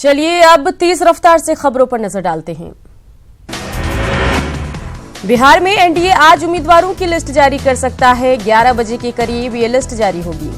चलिए अब तेज रफ्तार से खबरों पर नजर डालते हैं। बिहार में एनडीए आज उम्मीदवारों की लिस्ट जारी कर सकता है। 11 बजे के करीब ये लिस्ट जारी होगी।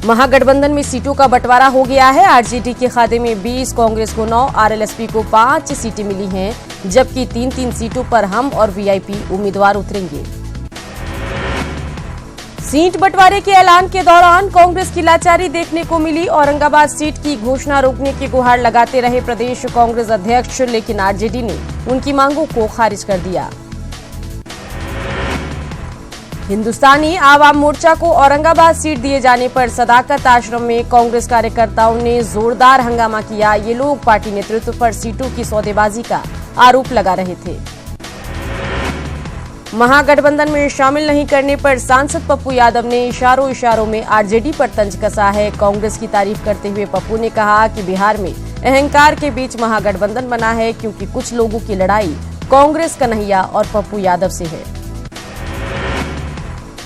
महागठबंधन में सीटों का बंटवारा हो गया है। आरजेडी के खाते में 20, कांग्रेस को 9, आरएलएसपी को 5 सीटें मिली हैं, जबकि 3-3 सीटों पर हम और वीआईपी उम्मीदवार उतरेंगे। सीट बंटवारे के ऐलान के दौरान कांग्रेस की लाचारी देखने को मिली। औरंगाबाद सीट की घोषणा रोकने की गुहार लगाते रहे प्रदेश कांग्रेस अध्यक्ष, लेकिन आरजेडी ने उनकी मांगों को खारिज कर दिया। हिंदुस्तानी आवाम मोर्चा को औरंगाबाद सीट दिए जाने पर सदाकत आश्रम में कांग्रेस कार्यकर्ताओं ने जोरदार हंगामा किया। ये लोग पार्टी नेतृत्व पर सीटों की सौदेबाजी का आरोप लगा रहे थे। महागठबंधन में शामिल नहीं करने पर सांसद पप्पू यादव ने इशारों में आरजेडी पर तंज कसा है। कांग्रेस की तारीफ करते हुए पप्पू ने कहा कि बिहार में अहंकार के बीच महागठबंधन बना है, क्योंकि कुछ लोगों की लड़ाई कांग्रेस कन्हैया और पप्पू यादव से है।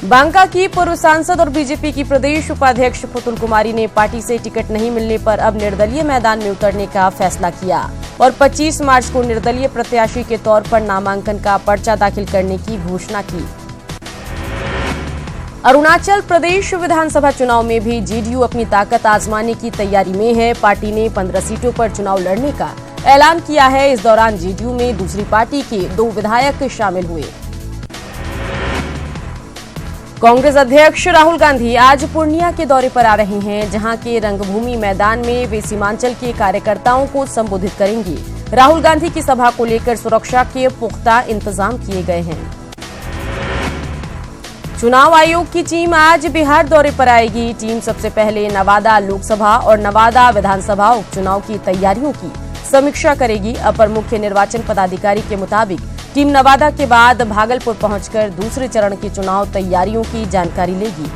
बांका की पूर्व सांसद और बीजेपी की प्रदेश उपाध्यक्ष पुतुल कुमारी ने पार्टी से टिकट नहीं मिलने पर अब निर्दलीय मैदान में उतरने का फैसला किया और 25 मार्च को निर्दलीय प्रत्याशी के तौर पर नामांकन का पर्चा दाखिल करने की घोषणा की। अरुणाचल प्रदेश विधानसभा चुनाव में भी जेडीयू अपनी ताकत आजमाने की तैयारी में है। पार्टी ने 15 सीटों पर चुनाव लड़ने का ऐलान किया है। इस दौरान जेडीयू में दूसरी पार्टी के 2 विधायक शामिल हुए। कांग्रेस अध्यक्ष राहुल गांधी आज पूर्णिया के दौरे पर आ रहे हैं, जहां के रंगभूमि मैदान में वे सीमांचल के कार्यकर्ताओं को संबोधित करेंगे। राहुल गांधी की सभा को लेकर सुरक्षा के पुख्ता इंतजाम किए गए हैं। चुनाव आयोग की टीम आज बिहार दौरे पर आएगी। टीम सबसे पहले नवादा लोकसभा और नवादा विधानसभा उपचुनाव की तैयारियों की समीक्षा करेगी। अपर मुख्य निर्वाचन पदाधिकारी के मुताबिक टीम नवादा के बाद भागलपुर पहुंचकर दूसरे चरण की चुनाव तैयारियों की जानकारी लेगी।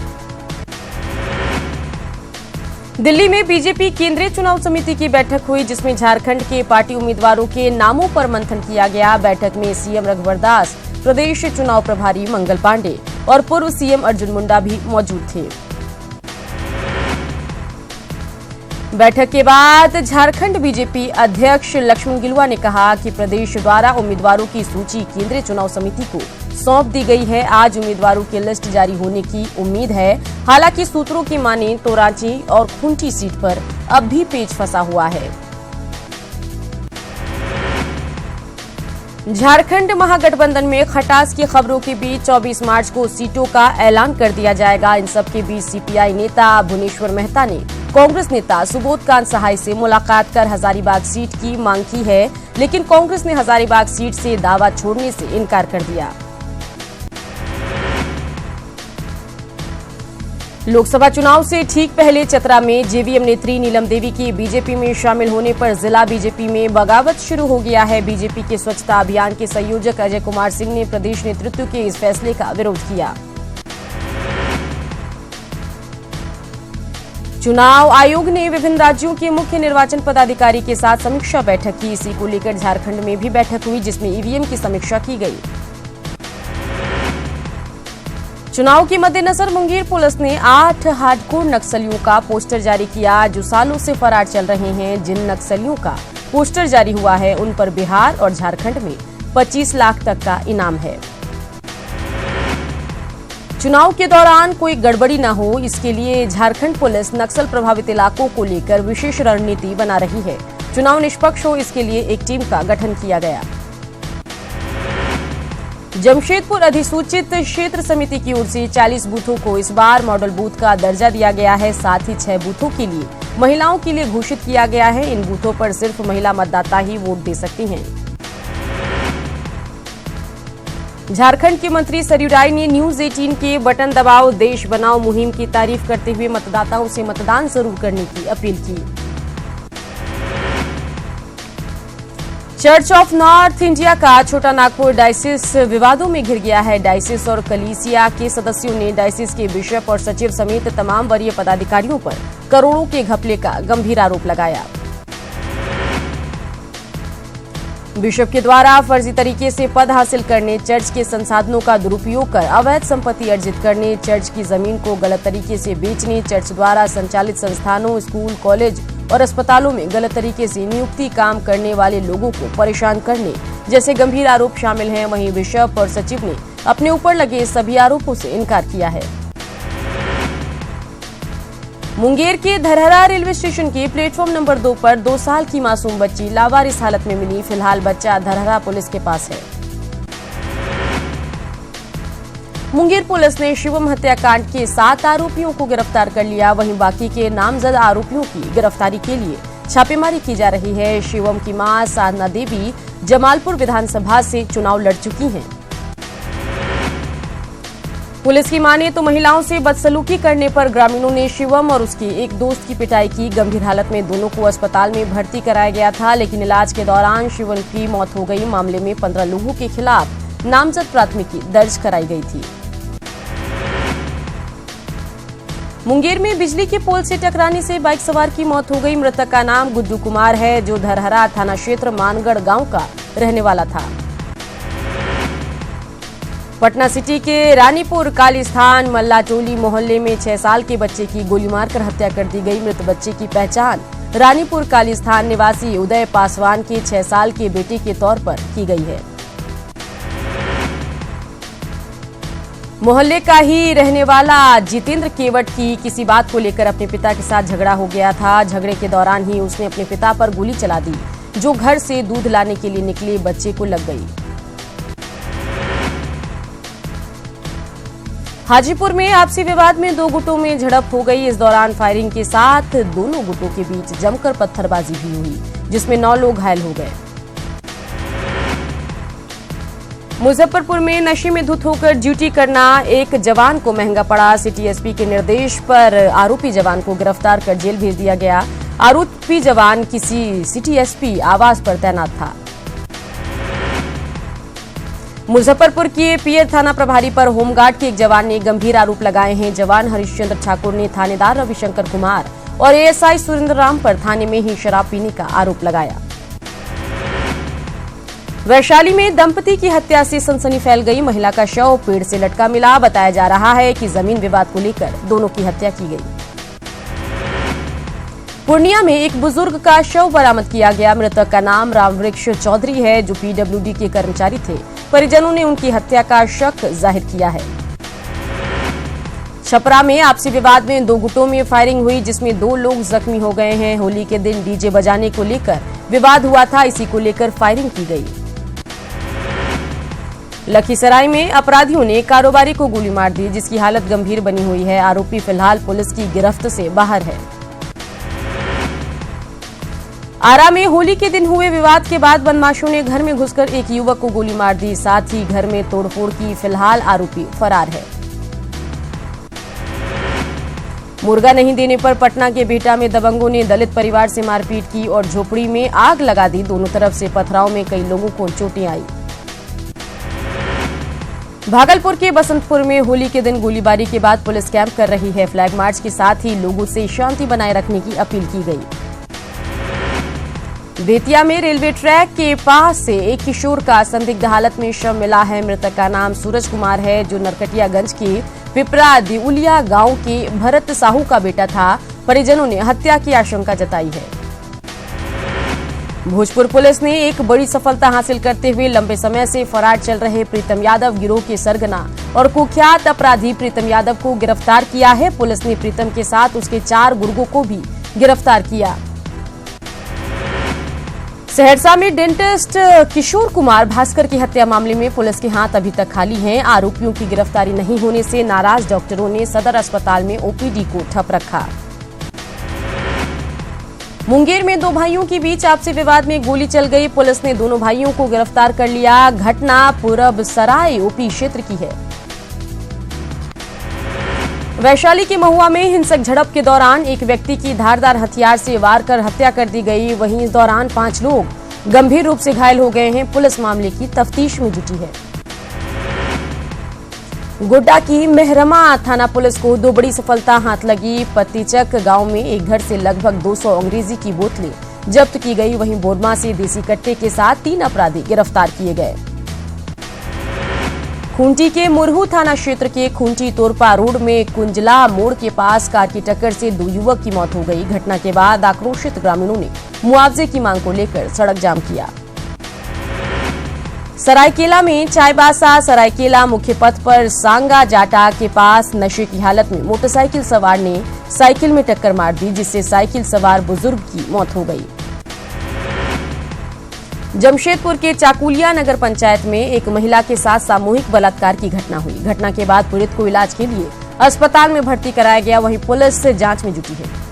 दिल्ली में बीजेपी केंद्रीय चुनाव समिति की बैठक हुई, जिसमें झारखंड के पार्टी उम्मीदवारों के नामों पर मंथन किया गया। बैठक में सीएम रघुवर दास, प्रदेश चुनाव प्रभारी मंगल पांडे और पूर्व सीएम अर्जुन मुंडा भी मौजूद थे। बैठक के बाद झारखंड बीजेपी अध्यक्ष लक्ष्मण गिलुआ ने कहा कि प्रदेश द्वारा उम्मीदवारों की सूची केंद्रीय चुनाव समिति को सौंप दी गई है। आज उम्मीदवारों की लिस्ट जारी होने की उम्मीद है। हालांकि सूत्रों की माने तो रांची और खूंटी सीट पर अब भी पेच फंसा हुआ है। झारखंड महागठबंधन में खटास की खबरों के बीच 24 मार्च को सीटों का ऐलान कर दिया जाएगा। इन सबके बीच सीपीआई नेता भुवनेश्वर मेहता ने कांग्रेस नेता सुबोध कांत सहाय से मुलाकात कर हजारीबाग सीट की मांग की है, लेकिन कांग्रेस ने हजारीबाग सीट से दावा छोड़ने से इनकार कर दिया। लोकसभा चुनाव से ठीक पहले चतरा में जेवीएम नेत्री नीलम देवी की बीजेपी में शामिल होने पर जिला बीजेपी में बगावत शुरू हो गया है। बीजेपी के स्वच्छता अभियान के संयोजक अजय कुमार सिंह ने प्रदेश नेतृत्व के इस फैसले का विरोध किया। चुनाव आयोग ने विभिन्न राज्यों के मुख्य निर्वाचन पदाधिकारी के साथ समीक्षा बैठक की। इसी को लेकर झारखंड में भी बैठक हुई, जिसमें ईवीएम की समीक्षा की गई। चुनाव के मद्देनजर मुंगेर पुलिस ने 8 हार्डकोर नक्सलियों का पोस्टर जारी किया, जो सालों से फरार चल रहे हैं। जिन नक्सलियों का पोस्टर जारी हुआ है, उन पर बिहार और झारखंड में 25 लाख तक का इनाम है। चुनाव के दौरान कोई गड़बड़ी न हो, इसके लिए झारखंड पुलिस नक्सल प्रभावित इलाकों को लेकर विशेष रणनीति बना रही है। चुनाव निष्पक्ष हो, इसके लिए एक टीम का गठन किया गया। जमशेदपुर अधिसूचित क्षेत्र समिति की ओर से 40 बूथों को इस बार मॉडल बूथ का दर्जा दिया गया है। साथ ही 6 बूथों के लिए महिलाओं के लिए घोषित किया गया है। इन बूथों पर सिर्फ महिला मतदाता ही वोट दे सकती हैं। झारखंड के मंत्री सरयू राय ने न्यूज 18 के बटन दबाओ देश बनाओ मुहिम की तारीफ करते हुए मतदाताओं से मतदान जरूर करने की अपील की। चर्च ऑफ नॉर्थ इंडिया का छोटा नागपुर डायसिस विवादों में घिर गया है। डायसिस और कलीसिया के सदस्यों ने डायसिस के बिशप और सचिव समेत तमाम वरीय पदाधिकारियों पर करोड़ों के घपले का गंभीर आरोप लगाया। बिशप के द्वारा फर्जी तरीके से पद हासिल करने, चर्च के संसाधनों का दुरुपयोग कर अवैध संपत्ति अर्जित करने, चर्च की जमीन को गलत तरीके से बेचने, चर्च द्वारा संचालित संस्थानों, स्कूल, कॉलेज और अस्पतालों में गलत तरीके से नियुक्ति काम करने वाले लोगों को परेशान करने जैसे गंभीर आरोप शामिल हैं। वहीं बिशप और सचिव ने अपने ऊपर लगे सभी आरोपों से इनकार किया है। मुंगेर के धरहरा रेलवे स्टेशन के प्लेटफॉर्म नंबर 2 पर 2 साल की मासूम बच्ची लावारिस हालत में मिली। फिलहाल बच्चा धरहरा पुलिस के पास है। मुंगेर पुलिस ने शिवम हत्याकांड के 7 आरोपियों को गिरफ्तार कर लिया। वहीं बाकी के नामजद आरोपियों की गिरफ्तारी के लिए छापेमारी की जा रही है। शिवम की मां साधना देवी जमालपुर विधानसभा से चुनाव लड़ चुकी हैं। पुलिस की माने तो महिलाओं से बदसलूकी करने पर ग्रामीणों ने शिवम और उसके एक दोस्त की पिटाई की। गंभीर हालत में दोनों को अस्पताल में भर्ती कराया गया था, लेकिन इलाज के दौरान शिवम की मौत हो गई। मामले में 15 लोगों के खिलाफ नामजद प्राथमिकी दर्ज कराई गई थी। मुंगेर में बिजली के पोल से टकराने से बाइक सवार की मौत हो गई। मृतक का नाम गुड्डू कुमार है, जो धरहरा थाना क्षेत्र मानगढ़ गांव का रहने वाला था। पटना सिटी के रानीपुर कालीस्थान मल्लाटोली मोहल्ले में 6 साल के बच्चे की गोली मारकर हत्या कर दी गई। मृत बच्चे की पहचान रानीपुर कालीस्थान निवासी उदय पासवान के 6 साल के बेटे के तौर पर की गई है। मोहल्ले का ही रहने वाला जितेंद्र केवट की किसी बात को लेकर अपने पिता के साथ झगड़ा हो गया था। झगड़े के दौरान ही उसने अपने पिता पर गोली चला दी, जो घर से दूध लाने के लिए निकले बच्चे को लग गई। हाजीपुर में आपसी विवाद में 2 गुटों में झड़प हो गई। इस दौरान फायरिंग के साथ दोनों गुटों के बीच जमकर पत्थरबाजी भी हुई, जिसमें 9 लोग घायल हो गए। मुजफ्फरपुर में नशे में धुत होकर ड्यूटी करना एक जवान को महंगा पड़ा। सिटी एसपी के निर्देश पर आरोपी जवान को गिरफ्तार कर जेल भेज दिया गया। आरोपी जवान किसी सिटी एसपी आवास पर तैनात था। मुजफ्फरपुर के पीयर थाना प्रभारी पर होमगार्ड के एक जवान ने गंभीर आरोप लगाए हैं। जवान हरिश्चंद्र ठाकुर ने थानेदार रविशंकर कुमार और एएसआई सुरेंद्र राम पर थाने में ही शराब पीने का आरोप लगाया। वैशाली में दंपति की हत्या से सनसनी फैल गई। महिला का शव पेड़ से लटका मिला। बताया जा रहा है कि जमीन विवाद को लेकर दोनों की हत्या की गई। पूर्णिया में एक बुजुर्ग का शव बरामद किया गया। मृतक का नाम रामवृक्ष चौधरी है, जो पीडब्ल्यूडी के कर्मचारी थे। परिजनों ने उनकी हत्या का शक जाहिर किया है। छपरा में आपसी विवाद में 2 गुटों में फायरिंग हुई, जिसमें 2 लोग जख्मी हो गए हैं। होली के दिन डीजे बजाने को लेकर विवाद हुआ था, इसी को लेकर फायरिंग की गई। लखीसराय में अपराधियों ने कारोबारी को गोली मार दी, जिसकी हालत गंभीर बनी हुई है। आरोपी फिलहाल पुलिस की गिरफ्त से बाहर है। आरा में होली के दिन हुए विवाद के बाद बदमाशों ने घर में घुसकर एक युवक को गोली मार दी, साथ ही घर में तोड़फोड़ की। फिलहाल आरोपी फरार है। मुर्गा नहीं देने पर पटना के बिहटा में दबंगों ने दलित परिवार से मारपीट की और झोपड़ी में आग लगा दी। दोनों तरफ से पथराव में कई लोगों को चोटें आई। भागलपुर के बसंतपुर में होली के दिन गोलीबारी के बाद पुलिस कैंप कर रही है। फ्लैग मार्च के साथ ही लोगों से शांति बनाए रखने की अपील की गई। बेतिया में रेलवे ट्रैक के पास से एक किशोर का संदिग्ध हालत में शव मिला है। मृतक का नाम सूरज कुमार है, जो नरकटियागंज के पिपरा दिउलिया गांव के भरत साहू का बेटा था। परिजनों ने हत्या की आशंका जताई है। भोजपुर पुलिस ने एक बड़ी सफलता हासिल करते हुए लंबे समय से फरार चल रहे प्रीतम यादव गिरोह के सरगना और कुख्यात अपराधी प्रीतम यादव को गिरफ्तार किया है। पुलिस ने प्रीतम के साथ उसके 4 गुर्गों को भी गिरफ्तार किया। सहरसा में डेंटिस्ट किशोर कुमार भास्कर की हत्या मामले में पुलिस के हाथ अभी तक खाली हैं। आरोपियों की गिरफ्तारी नहीं होने से नाराज डॉक्टरों ने सदर अस्पताल में ओपीडी को ठप रखा। मुंगेर में 2 भाइयों के बीच आपसी विवाद में गोली चल गई। पुलिस ने दोनों भाइयों को गिरफ्तार कर लिया। घटना पूरब सराय ओपी क्षेत्र की है। वैशाली के महुआ में हिंसक झड़प के दौरान एक व्यक्ति की धारदार हथियार से वार कर हत्या कर दी गई। वहीं इस दौरान 5 लोग गंभीर रूप से घायल हो गए हैं। पुलिस मामले की तफ्तीश में जुटी है। गोड्डा की मेहरमा थाना पुलिस को 2 बड़ी सफलता हाथ लगी। पत्तीचक गांव में एक घर से लगभग 200 अंग्रेजी की बोतलें जब्त की गई। वहीं बोरमा से देसी कट्टे के साथ 3 अपराधी गिरफ्तार किए गए। खूंटी के मुरहू थाना क्षेत्र के खूंटी तोरपा रोड में कुंजला मोड़ के पास कार की टक्कर से 2 युवक की मौत हो गई। घटना के बाद आक्रोशित ग्रामीणों ने मुआवजे की मांग को लेकर सड़क जाम किया। सरायकेला में चाईबासा सरायकेला मुख्य पथ पर सांगा जाटा के पास नशे की हालत में मोटरसाइकिल सवार ने साइकिल में टक्कर मार दी, जिससे साइकिल सवार बुजुर्ग की मौत हो गई। जमशेदपुर के चाकुलिया नगर पंचायत में एक महिला के साथ सामूहिक बलात्कार की घटना हुई। घटना के बाद पीड़ित को इलाज के लिए अस्पताल में भर्ती कराया गया। वहीं पुलिस से जांच में जुटी है।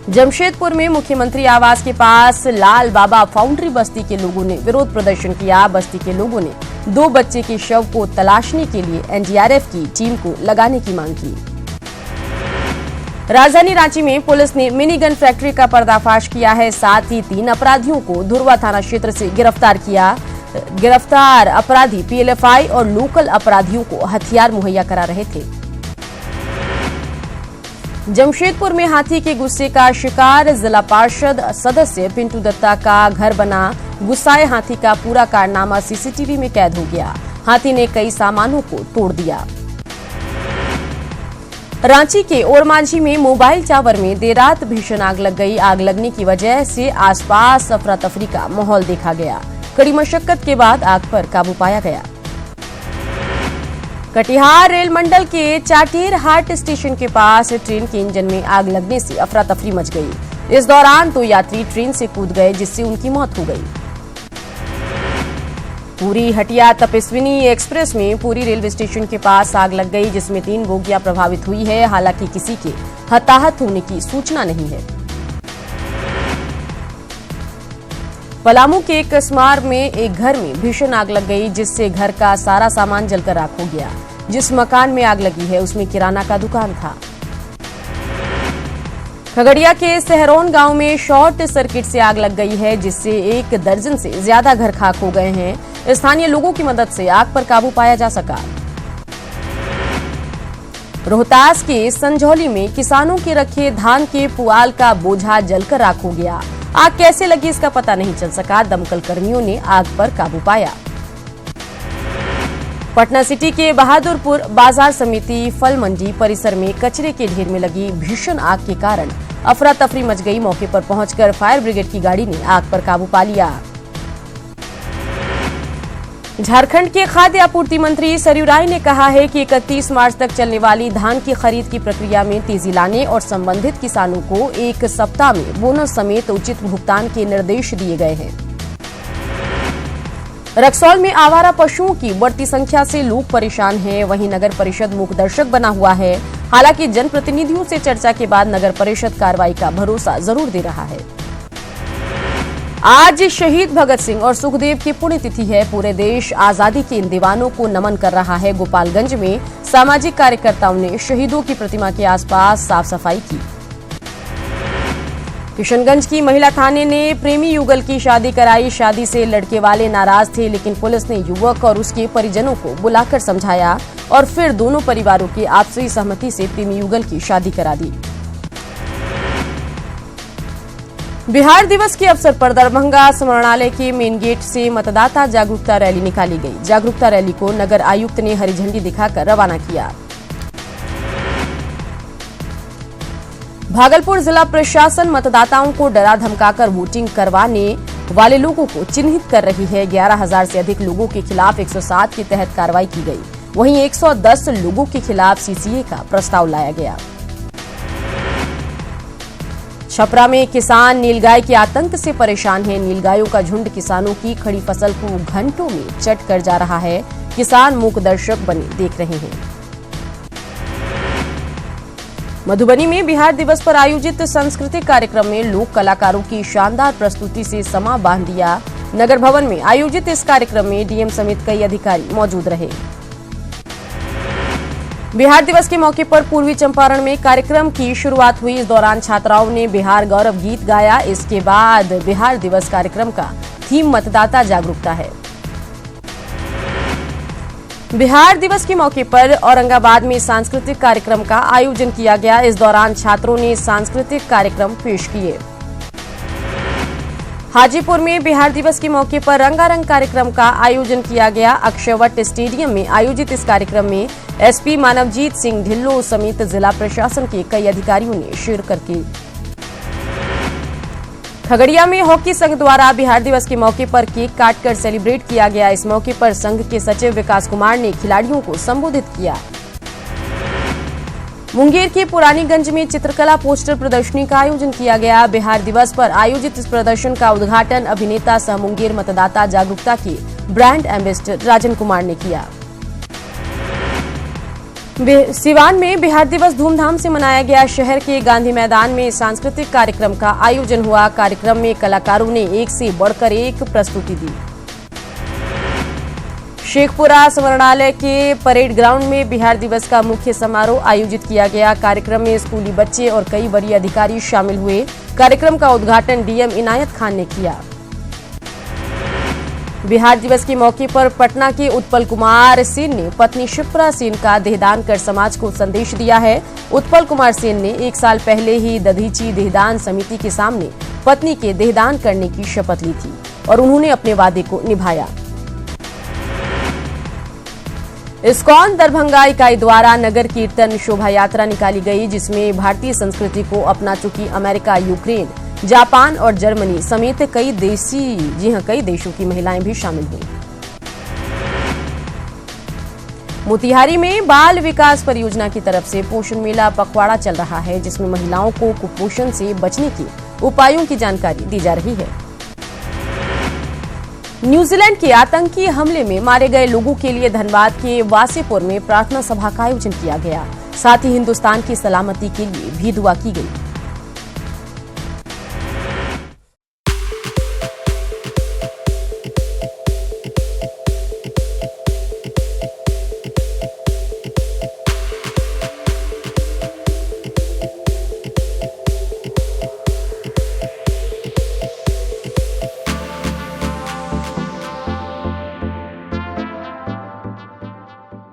जमशेदपुर में मुख्यमंत्री आवास के पास लाल बाबा फाउंड्री बस्ती के लोगों ने विरोध प्रदर्शन किया। बस्ती के लोगों ने 2 बच्चे के शव को तलाशने के लिए एनडीआरएफ की टीम को लगाने की मांग की। राजधानी रांची में पुलिस ने मिनी गन फैक्ट्री का पर्दाफाश किया है। साथ ही 3 अपराधियों को धुरवा थाना क्षेत्र से गिरफ्तार किया। गिरफ्तार अपराधी पीएलएफआई और लोकल अपराधियों को हथियार मुहैया करा रहे थे। जमशेदपुर में हाथी के गुस्से का शिकार जिला पार्षद सदस्य पिंटू दत्ता का घर बना। गुस्साए हाथी का पूरा कारनामा सीसीटीवी में कैद हो गया। हाथी ने कई सामानों को तोड़ दिया। रांची के ओरमांझी में मोबाइल टावर में देर रात भीषण आग लग गई। आग लगने की वजह से आसपास अफरा तफरी का माहौल देखा गया। कड़ी मशक्कत के बाद आग पर काबू पाया गया। कटिहार रेल मंडल के चाटेर हाट स्टेशन के पास ट्रेन के इंजन में आग लगने से अफरा तफरी मच गई। इस दौरान 2 यात्री ट्रेन से कूद गए, जिससे उनकी मौत हो गई। पूरी हटिया तपस्विनी एक्सप्रेस में पूरी रेलवे स्टेशन के पास आग लग गई, जिसमें 3 बोगियां प्रभावित हुई है। हालांकि किसी के हताहत होने की सूचना नहीं है। पलामू के कसमार में एक घर में भीषण आग लग गई, जिससे घर का सारा सामान जलकर राख हो गया। जिस मकान में आग लगी है उसमें किराना का दुकान था। खगड़िया के सहरौन गांव में शॉर्ट सर्किट से आग लग गई है, जिससे 1 दर्जन से ज्यादा घर खाक हो गए हैं। स्थानीय लोगों की मदद से आग पर काबू पाया जा सका। रोहतास के संझौली में किसानों के रखे धान के पुआल का बोझा जलकर राख हो गया। आग कैसे लगी इसका पता नहीं चल सका। दमकल कर्मियों ने आग पर काबू पाया। पटना सिटी के बहादुरपुर बाजार समिति फल मंडी परिसर में कचरे के ढेर में लगी भीषण आग के कारण अफरा तफरी मच गई। मौके पर पहुंचकर फायर ब्रिगेड की गाड़ी ने आग पर काबू पा लिया। झारखंड के खाद्य आपूर्ति मंत्री सरयू राय ने कहा है कि 31 मार्च तक चलने वाली धान की खरीद की प्रक्रिया में तेजी लाने और संबंधित किसानों को 1 सप्ताह में बोनस समेत उचित भुगतान के निर्देश दिए गए हैं। रक्सौल में आवारा पशुओं की बढ़ती संख्या से लोग परेशान हैं। वहीं नगर परिषद मूक दर्शक बना हुआ है। हालांकि जनप्रतिनिधियों से चर्चा के बाद नगर परिषद कार्रवाई का भरोसा जरूर दे रहा है। आज शहीद भगत सिंह और सुखदेव की पुण्यतिथि है। पूरे देश आजादी के इन दीवानों को नमन कर रहा है। गोपालगंज में सामाजिक कार्यकर्ताओं ने शहीदों की प्रतिमा के आसपास साफ सफाई की। किशनगंज की महिला थाने ने प्रेमी युगल की शादी कराई। शादी से लड़के वाले नाराज थे, लेकिन पुलिस ने युवक और उसके परिजनों को बुलाकर समझाया और फिर दोनों परिवारों की आपसी सहमति से प्रेमी युगल की शादी करा दी। बिहार दिवस के अवसर पर दरभंगा स्मरणालय के मेन गेट से मतदाता जागरूकता रैली निकाली गई। जागरूकता रैली को नगर आयुक्त ने हरी झंडी दिखाकर रवाना किया। भागलपुर जिला प्रशासन मतदाताओं को डरा धमकाकर वोटिंग करवाने वाले लोगों को चिन्हित कर रही है। 11,000 से अधिक लोगों के खिलाफ 107 के तहत कार्रवाई की गई। वहीं 110 लोगों के खिलाफ सीसीए का प्रस्ताव लाया गया। छपरा में किसान नीलगाय के आतंक से परेशान हैं। नीलगायों का झुंड किसानों की खड़ी फसल को घंटों में चट कर जा रहा है। किसान मूक दर्शक बने देख रहे हैं। मधुबनी में बिहार दिवस पर आयोजित सांस्कृतिक कार्यक्रम में लोक कलाकारों की शानदार प्रस्तुति से समा बांध दिया। नगर भवन में आयोजित इस कार्यक्रम में डीएम समेत कई अधिकारी मौजूद रहे। बिहार दिवस के मौके पर पूर्वी चंपारण में कार्यक्रम की शुरुआत हुई। इस दौरान छात्राओं ने बिहार गौरव गीत गाया। इसके बाद बिहार दिवस कार्यक्रम का थीम मतदाता जागरूकता है। बिहार दिवस के मौके पर औरंगाबाद में सांस्कृतिक कार्यक्रम का आयोजन किया गया। इस दौरान छात्रों ने सांस्कृतिक कार्यक्रम पेश किए। हाजीपुर में बिहार दिवस के मौके पर रंगारंग कार्यक्रम का आयोजन किया गया। अक्षयवट स्टेडियम में आयोजित इस कार्यक्रम में एसपी मानवजीत सिंह ढिल्लों समेत जिला प्रशासन के कई अधिकारियों ने शिरकत की। खगड़िया में हॉकी संघ द्वारा बिहार दिवस के मौके पर केक काटकर सेलिब्रेट किया गया। इस मौके पर संघ के सचिव विकास कुमार ने खिलाड़ियों को संबोधित किया। मुंगेर के पुरानीगंज में चित्रकला पोस्टर प्रदर्शनी का आयोजन किया गया। बिहार दिवस पर आयोजित इस प्रदर्शन का उद्घाटन अभिनेता सह मुंगेर मतदाता जागरूकता के ब्रांड एम्बेसडर राजन कुमार ने किया। सिवान में बिहार दिवस धूमधाम से मनाया गया। शहर के गांधी मैदान में सांस्कृतिक कार्यक्रम का आयोजन हुआ। कार्यक्रम में कलाकारों ने एक से बढ़कर एक प्रस्तुति दी। शेखपुरा संवरणालय के परेड ग्राउंड में बिहार दिवस का मुख्य समारोह आयोजित किया गया। कार्यक्रम में स्कूली बच्चे और कई वरीय अधिकारी शामिल हुए। कार्यक्रम का उद्घाटन डीएम इनायत खान ने किया। बिहार दिवस के मौके पर पटना के उत्पल कुमार सेन ने पत्नी शिप्रा सेन का देहदान कर समाज को संदेश दिया है। उत्पल कुमार सेन ने 1 साल पहले ही दधीची देहदान समिति के सामने पत्नी के देहदान करने की शपथ ली थी और उन्होंने अपने वादे को निभाया। इस्कॉन दरभंगा इकाई द्वारा नगर कीर्तन शोभा यात्रा निकाली गई, जिसमें भारतीय संस्कृति को अपना चुकी अमेरिका, यूक्रेन, जापान और जर्मनी समेत कई देशों की महिलाएं भी शामिल हुई। मोतिहारी में बाल विकास परियोजना की तरफ से पोषण मेला पखवाड़ा चल रहा है, जिसमें महिलाओं को कुपोषण से बचने के उपायों की जानकारी दी जा रही है। न्यूजीलैंड के आतंकी हमले में मारे गए लोगों के लिए धनबाद के वासेपुर में प्रार्थना सभा का आयोजन किया गया। साथ ही हिंदुस्तान की सलामती के लिए भी दुआ की गई।